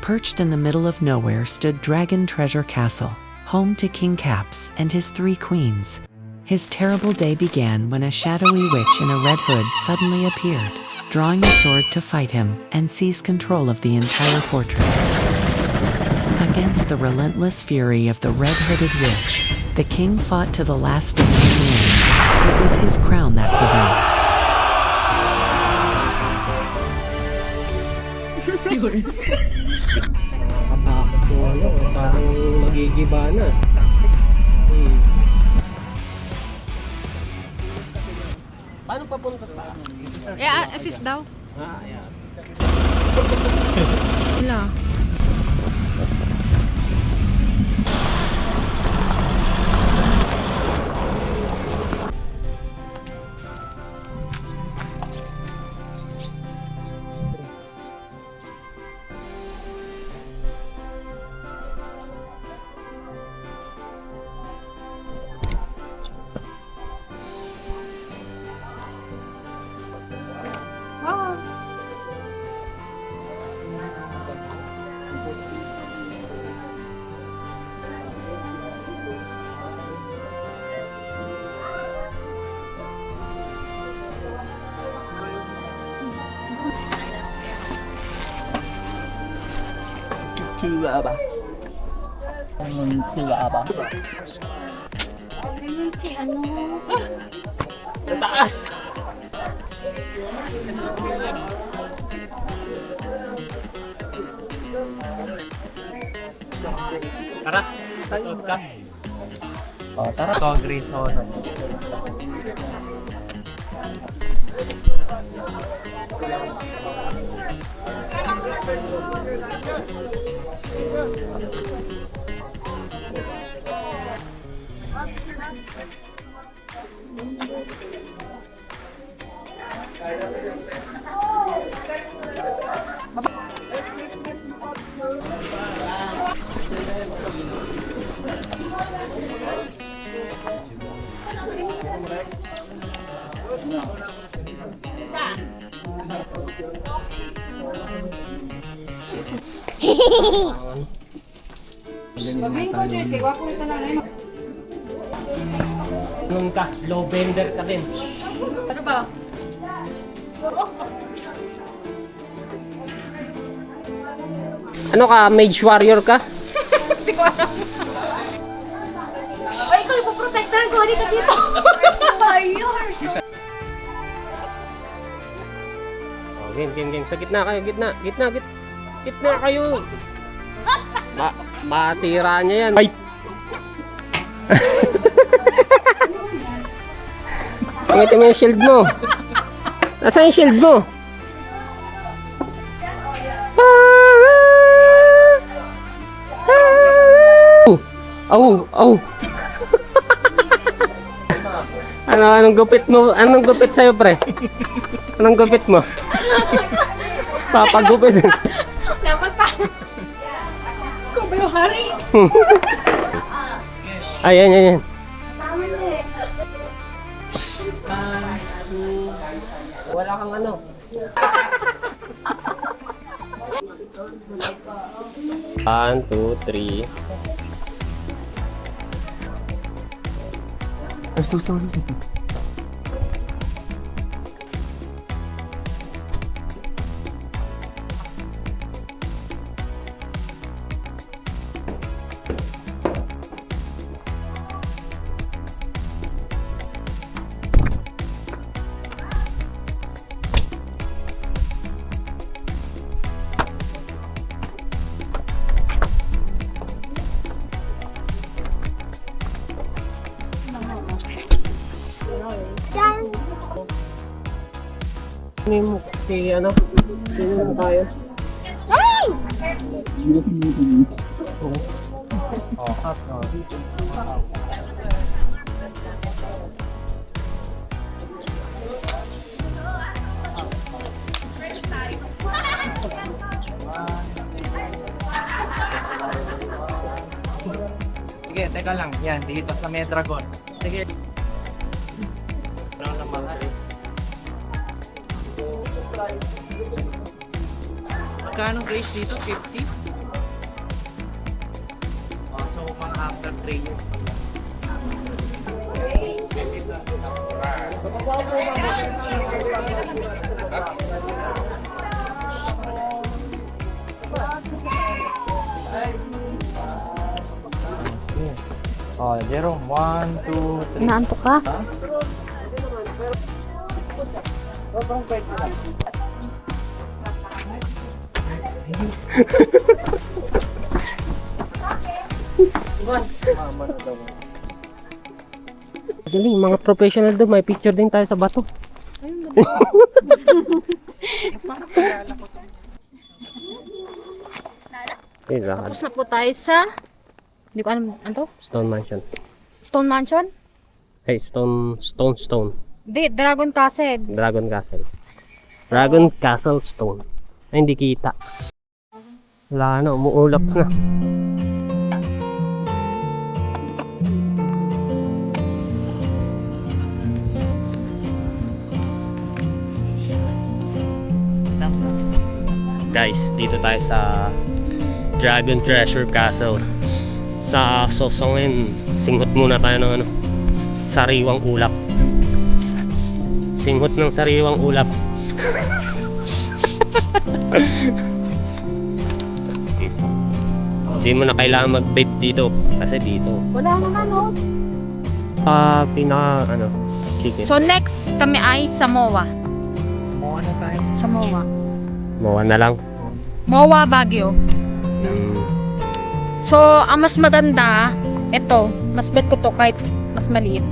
Perched in the middle of nowhere stood Dragon Treasure Castle, home to King Caps and his 3 queens. His terrible day began when a shadowy witch in a red hood suddenly appeared, drawing a sword to fight him and seize control of the entire fortress. Against the relentless fury of the red-hooded witch, the king fought to the last day in the end. It was his crown that prevailed. Nakatakot ko parang magigiba na. Paano papunta pa? Assist daw. Yeah. Wala. Chua ba? Chua ba? Si ano? Taas! Tara! Tayo ka! O, tara! Ito, green zone. Anong ka? Low bender ka din. Ano ba? Ano ka? Mage warrior ka? Hindi ko alam. Ay, ikaw ipoprotektahan ko. Halika dito. Yours. Oh, game. Sa gitna kayo, gitna kayo. Masira niya yan. Ay! Pangit mo yung shield mo. Nasaan yung shield mo? Au! Anong gupit mo? Anong gupit sa'yo, pre? Anong gupit mo? Papagupit. Dapat pa. Kung ba yung hari? Ayan. Wala kang ano. One, two, three. I'm so sorry. Ano mo? Si ano? Sino mo kaya? Sige, teka lang. Yan, dito sa Medragon. Sige. Ano naman eh. Magkano guys dito? 50? So, mga after 3 years. Oh, Jerome, 1, 2, 3. Naantok ka? Galing, mga professional doon. May picture din tayo sa bato. Tapos na po tayo sa... Hindi ko alam, ano to? Stone Mansion. Stone Mansion? Hey, Stone. Hindi, Dragon Castle. Dragon Castle. Dragon Castle Stone. Ay, hindi kita. Wala na, umuulap na. Guys, dito tayo sa Dragon Treasure Castle. Sa Sosongen, singhot muna tayo ng ano, sariwang ulap. Singhot ng sariwang ulap. Hindi mo na kailangan mag-bait dito kasi dito. Wala naman, oh. Pinaka ano, sige. So next kami ay sa MOA. Mukha na tayo. Sa MOA. Mawa na lang. MOA Baguio. So, ang mas maganda, ito, mas bet ko to kahit mas maliit.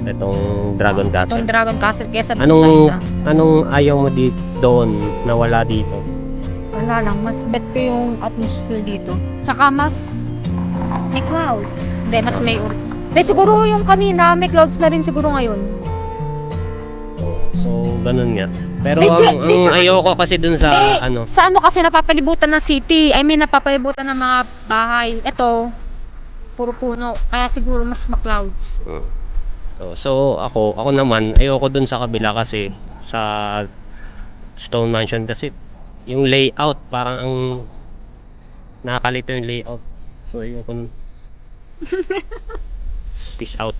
Itong Dragon Castle. Itong Dragon Castle kesa dun sa Anong isa. anong ayaw mo dito doon na wala dito? Wala lang, mas bet ko yung atmosphere dito. Tsaka mas may clouds. Hindi, mas may Hindi, siguro yung kanina, may clouds na rin siguro ngayon. So, ganun nga. Pero Hindi, ang hindi. ayoko kasi dun sa Hindi, ano, sa ano kasi napapalibutan ng city. I mean, napapalibutan ng mga bahay. Ito, puro puno. Kaya siguro mas ma-clouds. So ako naman ayoko dun sa kabila kasi sa Stone Mansion kasi yung layout parang ang nakakalito yung layout. So ayoko nun. Peace out.